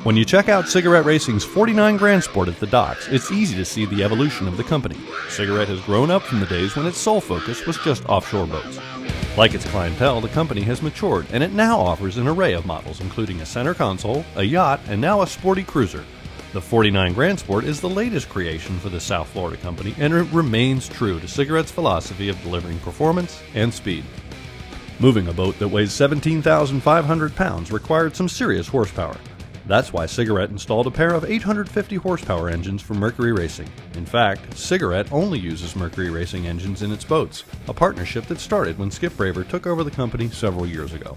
When you check out Cigarette Racing's 49 Grand Sport at the docks, it's easy to see the evolution of the company. Cigarette has grown up from the days when its sole focus was just offshore boats. Like its clientele, the company has matured, and it now offers an array of models, including a center console, a yacht, and now a sporty cruiser. The 49 Grand Sport is the latest creation for the South Florida company, and it remains true to Cigarette's philosophy of delivering performance and speed. Moving a boat that weighs 17,500 pounds required some serious horsepower. That's why Cigarette installed a pair of 850 horsepower engines for Mercury Racing. In fact, Cigarette only uses Mercury Racing engines in its boats, a partnership that started when Skip Braver took over the company several years ago.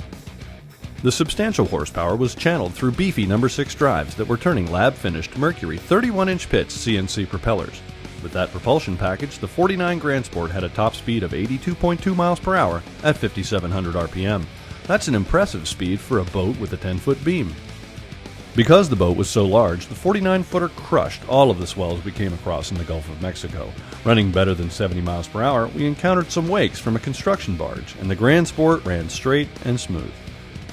The substantial horsepower was channeled through beefy No. 6 drives that were turning lab-finished Mercury 31-inch pitch CNC propellers. With that propulsion package, the 49 Grand Sport had a top speed of 82.2 miles per hour at 5,700 RPM. That's an impressive speed for a boat with a 10-foot beam. Because the boat was so large, the 49-footer crushed all of the swells we came across in the Gulf of Mexico. Running better than 70 miles per hour, we encountered some wakes from a construction barge, and the Grand Sport ran straight and smooth.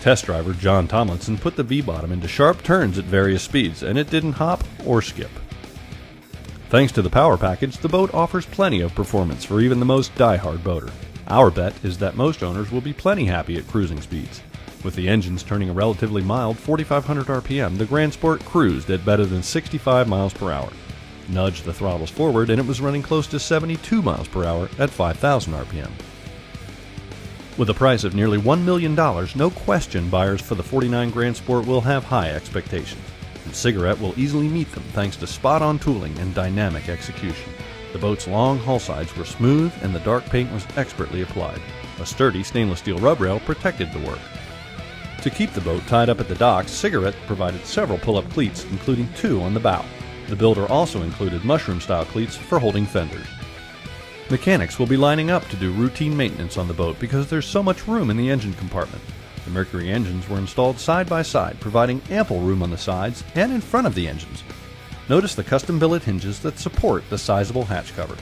Test driver John Tomlinson put the V-bottom into sharp turns at various speeds, and it didn't hop or skip. Thanks to the power package, the boat offers plenty of performance for even the most die-hard boater. Our bet is that most owners will be plenty happy at cruising speeds. With the engines turning a relatively mild 4,500 RPM, the Grand Sport cruised at better than 65 miles per hour. Nudge the throttles forward and it was running close to 72 miles per hour at 5,000 RPM. With a price of nearly $1 million, no question buyers for the 49 Grand Sport will have high expectations. And Cigarette will easily meet them thanks to spot-on tooling and dynamic execution. The boat's long hull sides were smooth and the dark paint was expertly applied. A sturdy stainless steel rub rail protected the work. To keep the boat tied up at the docks, Cigarette provided several pull-up cleats, including 2 on the bow. The builder also included mushroom-style cleats for holding fenders. Mechanics will be lining up to do routine maintenance on the boat because there's so much room in the engine compartment. The Mercury engines were installed side by side, providing ample room on the sides and in front of the engines. Notice the custom billet hinges that support the sizable hatch cover.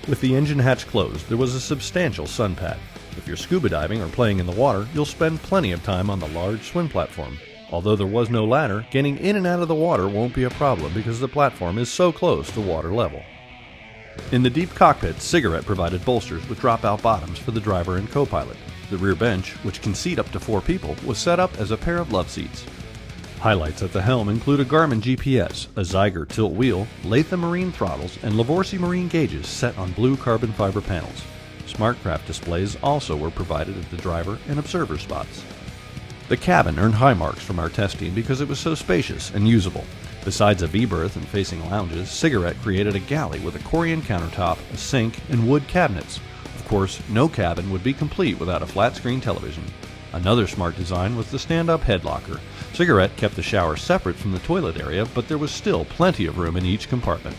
With the engine hatch closed, there was a substantial sun pad. If you're scuba diving or playing in the water, you'll spend plenty of time on the large swim platform. Although there was no ladder, getting in and out of the water won't be a problem because the platform is so close to water level. In the deep cockpit, Cigarette provided bolsters with drop-out bottoms for the driver and co-pilot. The rear bench, which can seat up to 4 people, was set up as a pair of love seats. Highlights at the helm include a Garmin GPS, a Zyger tilt wheel, Latham Marine throttles, and Lavorsi Marine gauges set on blue carbon fiber panels. SmartCraft displays also were provided at the driver and observer spots. The cabin earned high marks from our test team because it was so spacious and usable. Besides a V-berth and facing lounges, Cigarette created a galley with a Corian countertop, a sink, and wood cabinets. Of course, no cabin would be complete without a flat-screen television. Another smart design was the stand-up head locker. Cigarette kept the shower separate from the toilet area, but there was still plenty of room in each compartment.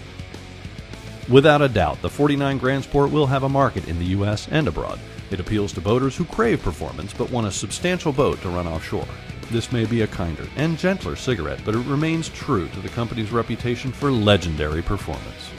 Without a doubt, the 49 Grand Sport will have a market in the U.S. and abroad. It appeals to boaters who crave performance but want a substantial boat to run offshore. This may be a kinder and gentler Cigarette, but it remains true to the company's reputation for legendary performance.